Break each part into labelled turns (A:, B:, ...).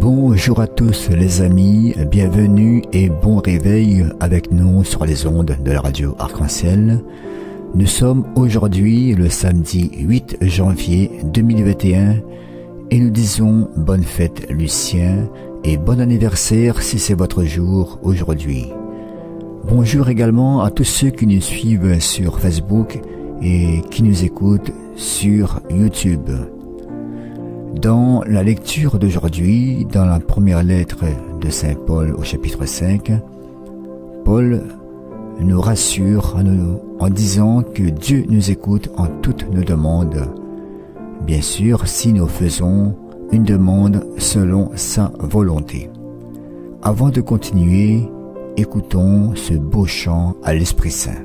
A: Bonjour à tous les amis, bienvenue et bon réveil avec nous sur les ondes de la radio Arc-en-Ciel. Nous sommes aujourd'hui le samedi 8 janvier 2021 et nous disons bonne fête Lucien et bon anniversaire si c'est votre jour aujourd'hui. Bonjour également à tous ceux qui nous suivent sur Facebook et qui nous écoutent sur YouTube. Dans la lecture d'aujourd'hui, dans la première lettre de Saint Paul au chapitre 5, Paul nous rassure en disant que Dieu nous écoute en toutes nos demandes. Bien sûr, si nous faisons une demande selon sa volonté. Avant de continuer, écoutons ce beau chant à l'Esprit Saint.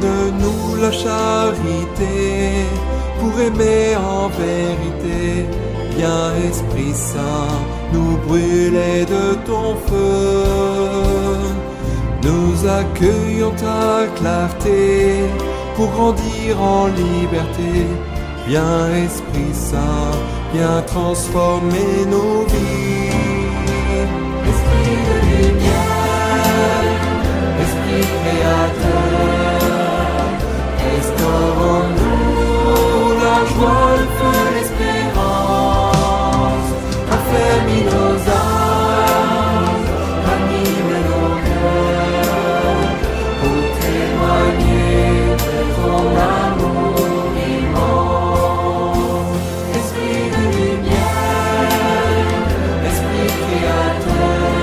B: Donne-nous la charité pour aimer en vérité. Viens Esprit Saint, nous brûler de ton feu. Nous accueillons ta clarté pour grandir en liberté. Viens Esprit Saint, viens transformer nos vies. Esprit de lumière, Esprit créateur, restaurons-nous la joie, le feu, l'espérance. Affermis nos âmes, ranime nos cœurs, pour témoigner de ton amour immense. Esprit de lumière, Esprit créateur,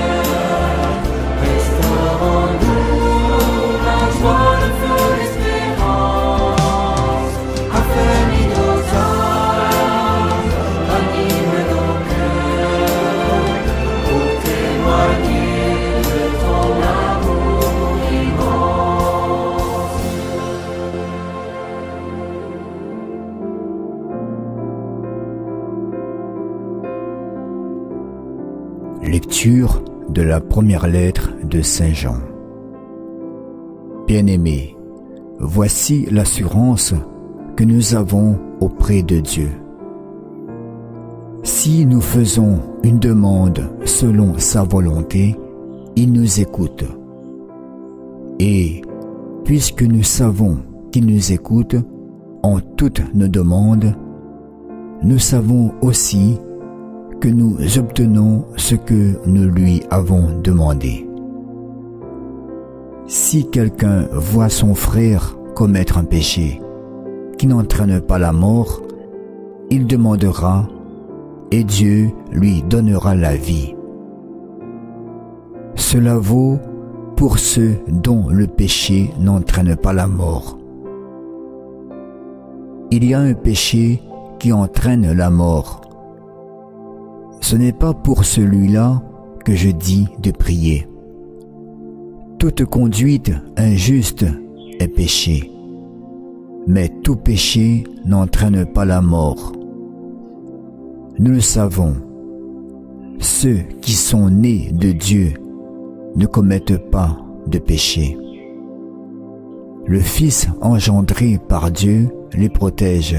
B: restaurons-nous la joie, le feu, l'espérance. Affermis nos âmes, ranime nos cœurs, pour témoigner de ton amour immense.
A: Lecture de la première lettre de Saint Jean. Bien-aimés, voici l'assurance que nous avons auprès de Dieu. Si nous faisons une demande selon sa volonté, il nous écoute. Et puisque nous savons qu'il nous écoute en toutes nos demandes, nous savons aussi que nous obtenons ce que nous lui avons demandé. Si quelqu'un voit son frère commettre un péché qui n'entraîne pas la mort, il demandera et Dieu lui donnera la vie. Cela vaut pour ceux dont le péché n'entraîne pas la mort. Il y a un péché qui entraîne la mort. Ce n'est pas pour celui-là que je dis de prier. Toute conduite injuste est péché, mais tout péché n'entraîne pas la mort. Nous le savons, ceux qui sont nés de Dieu ne commettent pas de péché. Le Fils engendré par Dieu les protège,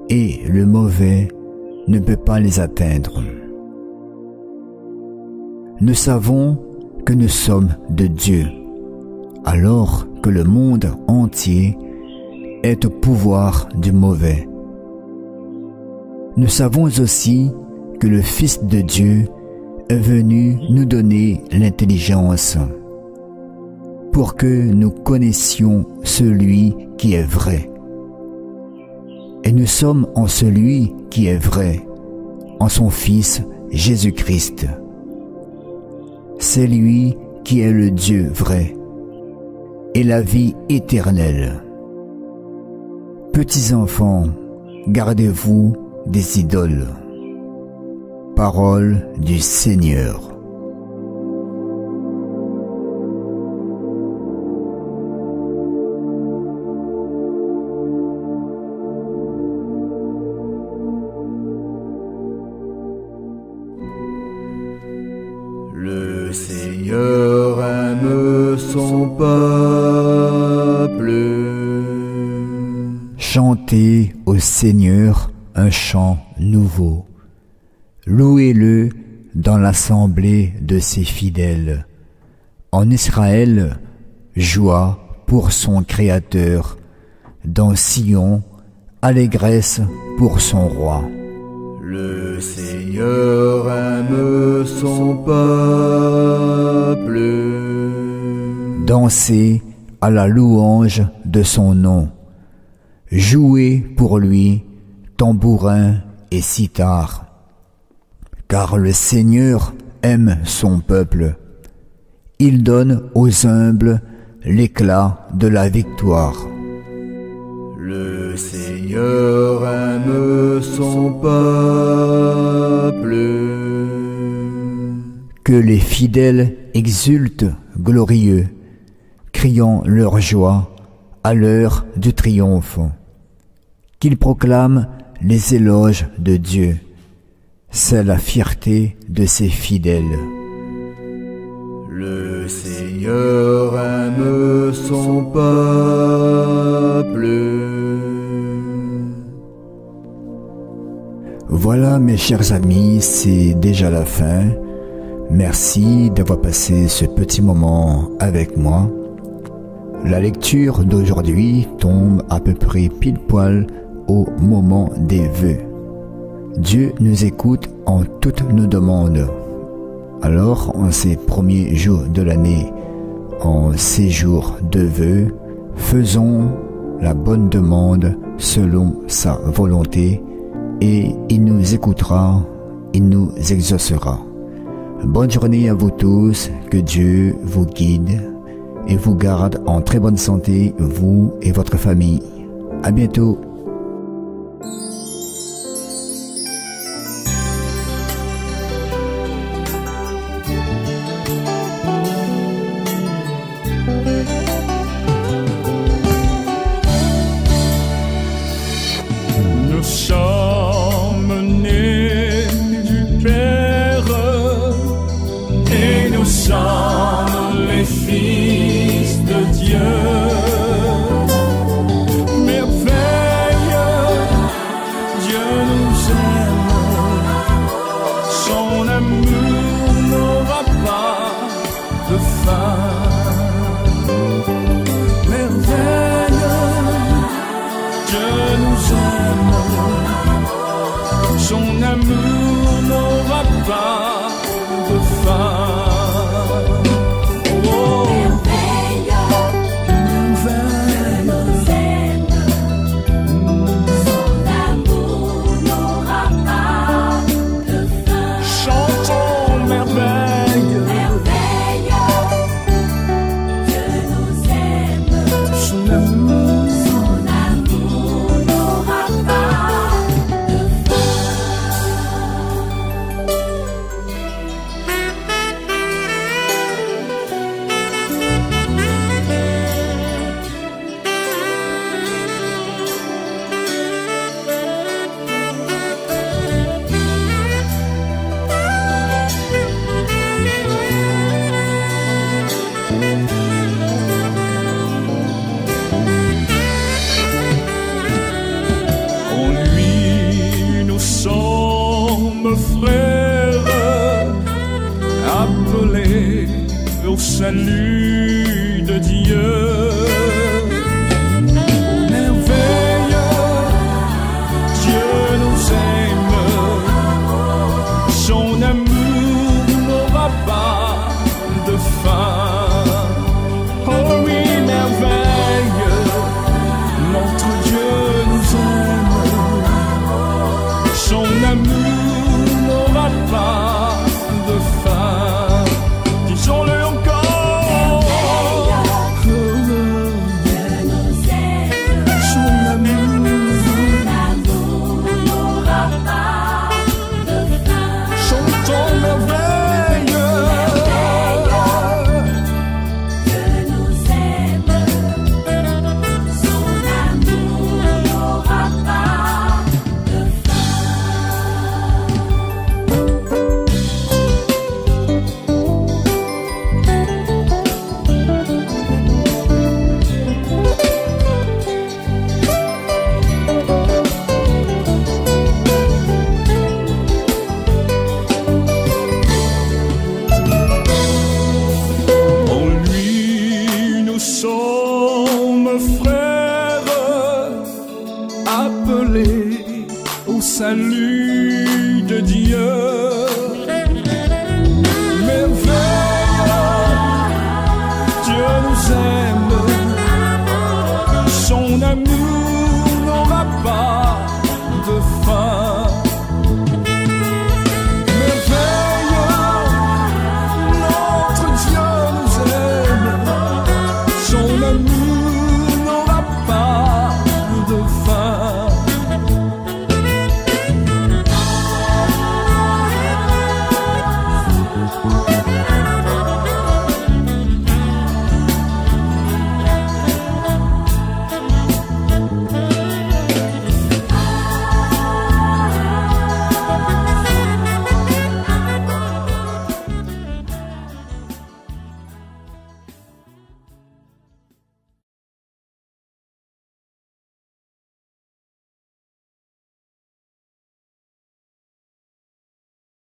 A: et le mauvais ne peut pas les atteindre. Nous savons que nous sommes de Dieu, alors que le monde entier est au pouvoir du mauvais. Nous savons aussi que le Fils de Dieu est venu nous donner l'intelligence pour que nous connaissions celui qui est vrai. Et nous sommes en celui qui est vrai, en son Fils Jésus-Christ. C'est lui qui est le Dieu vrai et la vie éternelle. Petits enfants, gardez-vous des idoles. Parole du Seigneur.
B: Le Seigneur aime son peuple.
A: Chantez au Seigneur un chant nouveau. Louez-le dans l'assemblée de ses fidèles. En Israël, joie pour son Créateur. Dans Sion, allégresse pour son roi.
B: Le Seigneur aime son peuple.
A: Dansez à la louange de son nom. Jouez pour lui, tambourin et cithare. Car le Seigneur aime son peuple. Il donne aux humbles l'éclat de la victoire.
B: Le Seigneur aime son peuple.
A: Que les fidèles exultent glorieux, criant leur joie à l'heure du triomphe. Qu'ils proclament les éloges de Dieu. C'est la fierté de ses fidèles.
B: Le Seigneur aime son peuple.
A: Voilà mes chers amis, c'est déjà la fin. Merci d'avoir passé ce petit moment avec moi. La lecture d'aujourd'hui tombe à peu près pile poil au moment des vœux. Dieu nous écoute en toutes nos demandes. Alors, en ces premiers jours de l'année, en ces jours de vœux, faisons la bonne demande selon sa volonté et il nous écoutera, il nous exaucera. Bonne journée à vous tous, que Dieu vous guide et vous garde en très bonne santé, vous et votre famille. À bientôt.
C: Nous sommes nés du Père salut de Dieu. Merveille, Dieu nous aime, son amour n'aura pas de fin. Oh oui, merveille, notre Dieu nous aime, son amour n'aura pas de fin. Disons-le encore.
D: Dieu nous aime,
C: Son amour
D: n'aura pas de fin.
C: chantons merveille.
D: Dieu nous aime, son amour n'aura pas de fin.
C: En lui nous sommes frères, appelés au salut de Dieu.